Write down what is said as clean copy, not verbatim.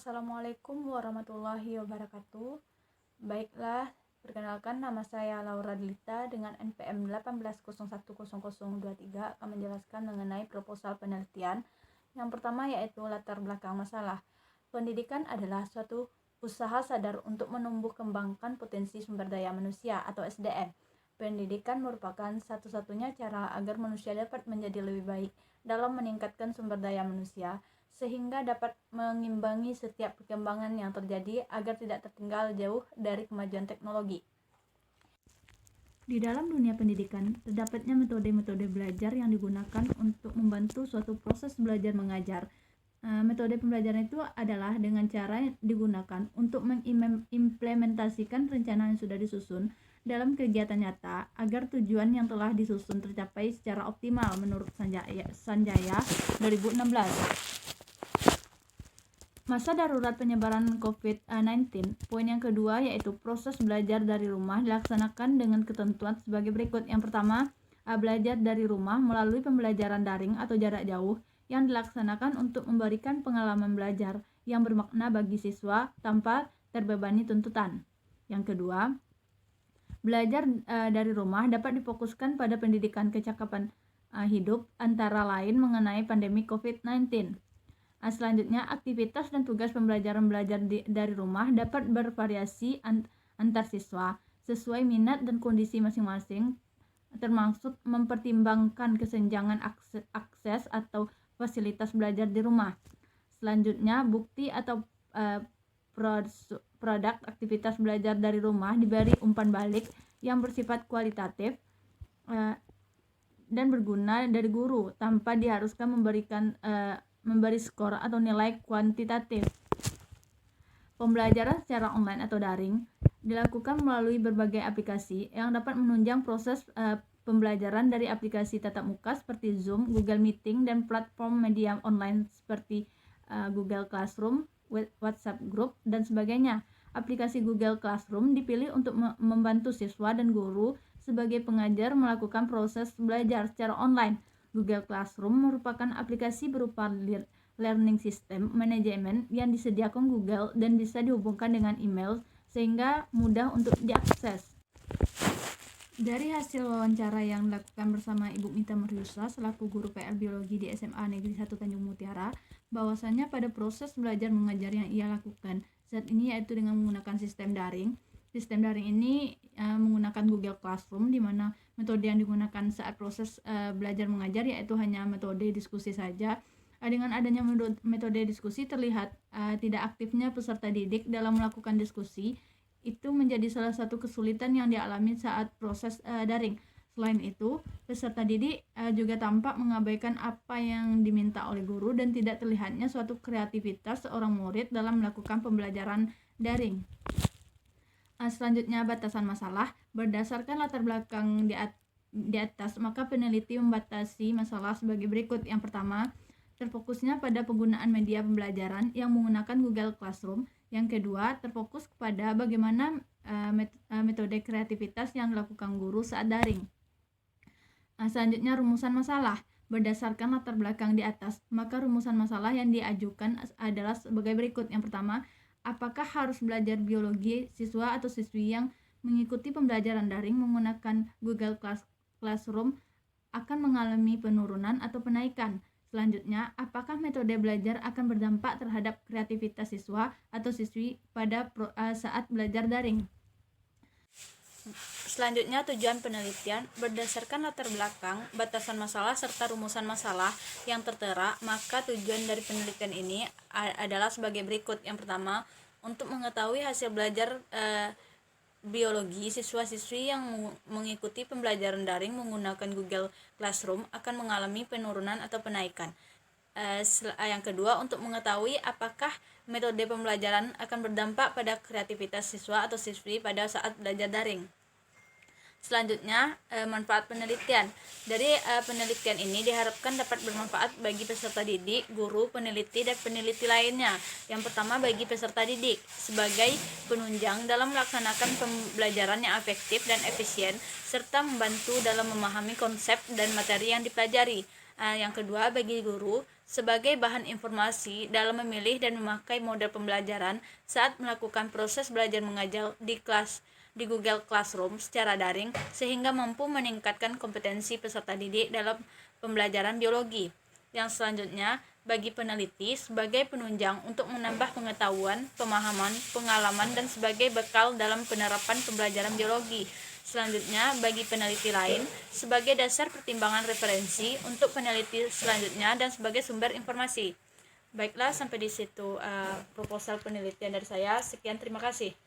Assalamualaikum warahmatullahi wabarakatuh. Baiklah, perkenalkan nama saya Laura Delita dengan NPM 18010023 akan menjelaskan mengenai proposal penelitian. Yang pertama yaitu latar belakang masalah. Pendidikan adalah suatu usaha sadar untuk menumbuh kembangkan potensi sumber daya manusia atau SDM. Pendidikan merupakan satu-satunya cara agar manusia dapat menjadi lebih baik dalam meningkatkan sumber daya manusia, sehingga dapat mengimbangi setiap perkembangan yang terjadi agar tidak tertinggal jauh dari kemajuan teknologi. Di dalam dunia pendidikan, terdapatnya metode-metode belajar yang digunakan untuk membantu suatu proses belajar mengajar. Metode pembelajaran itu adalah dengan cara yang digunakan untuk mengimplementasikan rencana yang sudah disusun dalam kegiatan nyata agar tujuan yang telah disusun tercapai secara optimal menurut Sanjaya 2016. Masa darurat penyebaran COVID-19. Poin yang kedua yaitu proses belajar dari rumah dilaksanakan dengan ketentuan sebagai berikut. Yang pertama, belajar dari rumah melalui pembelajaran daring atau jarak jauh yang dilaksanakan untuk memberikan pengalaman belajar yang bermakna bagi siswa tanpa terbebani tuntutan. Yang kedua, belajar dari rumah dapat difokuskan pada pendidikan kecakapan hidup antara lain mengenai pandemi COVID-19. Selanjutnya, aktivitas dan tugas pembelajaran belajar dari rumah dapat bervariasi antar siswa sesuai minat dan kondisi masing-masing, termasuk mempertimbangkan kesenjangan akses atau fasilitas belajar di rumah. Selanjutnya, bukti atau produk aktivitas belajar dari rumah diberi umpan balik yang bersifat kualitatif dan berguna dari guru tanpa diharuskan memberi skor atau nilai kuantitatif. Pembelajaran secara online atau daring dilakukan melalui berbagai aplikasi yang dapat menunjang proses pembelajaran dari aplikasi tatap muka seperti Zoom, Google Meeting, dan platform media online seperti Google Classroom, WhatsApp Group, dan sebagainya. Aplikasi Google Classroom dipilih untuk membantu siswa dan guru sebagai pengajar melakukan proses belajar secara online. Google Classroom merupakan aplikasi berupa learning system manajemen yang disediakan Google dan bisa dihubungkan dengan email sehingga mudah untuk diakses. Dari hasil wawancara yang dilakukan bersama Ibu Mita Mariusa selaku guru PR Biologi di SMA Negeri 1 Tanjung Mutiara, bahwasanya pada proses belajar mengajar yang ia lakukan saat ini yaitu dengan menggunakan sistem daring. Sistem daring ini menggunakan Google Classroom, di mana metode yang digunakan saat proses belajar mengajar yaitu hanya metode diskusi saja. Dengan adanya metode diskusi terlihat tidak aktifnya peserta didik dalam melakukan diskusi. Itu menjadi salah satu kesulitan yang dialami saat proses daring. Selain itu, peserta didik juga tampak mengabaikan apa yang diminta oleh guru dan tidak terlihatnya suatu kreativitas seorang murid dalam melakukan pembelajaran daring. Selanjutnya, batasan masalah. Berdasarkan latar belakang di atas, maka peneliti membatasi masalah sebagai berikut. Yang pertama, terfokusnya pada penggunaan media pembelajaran yang menggunakan Google Classroom. Yang kedua, terfokus kepada bagaimana metode kreativitas yang dilakukan guru saat daring. Selanjutnya, rumusan masalah. Berdasarkan latar belakang di atas, maka rumusan masalah yang diajukan adalah sebagai berikut. Yang pertama, apakah harus belajar biologi siswa atau siswi yang mengikuti pembelajaran daring menggunakan Google Classroom akan mengalami penurunan atau penaikan? Selanjutnya, apakah metode belajar akan berdampak terhadap kreativitas siswa atau siswi pada saat belajar daring? Selanjutnya, tujuan penelitian. Berdasarkan latar belakang, batasan masalah, serta rumusan masalah yang tertera, maka tujuan dari penelitian ini adalah sebagai berikut. Yang pertama, untuk mengetahui hasil belajar biologi siswa-siswi yang mengikuti pembelajaran daring menggunakan Google Classroom akan mengalami penurunan atau penaikan. Yang kedua, untuk mengetahui apakah metode pembelajaran akan berdampak pada kreativitas siswa atau siswi pada saat belajar daring. Selanjutnya, manfaat penelitian. Dari penelitian ini diharapkan dapat bermanfaat bagi peserta didik, guru, peneliti, dan peneliti lainnya. Yang pertama, bagi peserta didik sebagai penunjang dalam melaksanakan pembelajaran yang efektif dan efisien serta membantu dalam memahami konsep dan materi yang dipelajari. Yang kedua, bagi guru sebagai bahan informasi dalam memilih dan memakai model pembelajaran saat melakukan proses belajar mengajar di Google Classroom secara daring, sehingga mampu meningkatkan kompetensi peserta didik dalam pembelajaran biologi. Yang selanjutnya, bagi peneliti sebagai penunjang untuk menambah pengetahuan, pemahaman, pengalaman, dan sebagai bekal dalam penerapan pembelajaran biologi. Selanjutnya, bagi peneliti lain sebagai dasar pertimbangan referensi untuk peneliti selanjutnya dan sebagai sumber informasi. Baiklah, sampai di situ proposal penelitian dari saya. Sekian, terima kasih.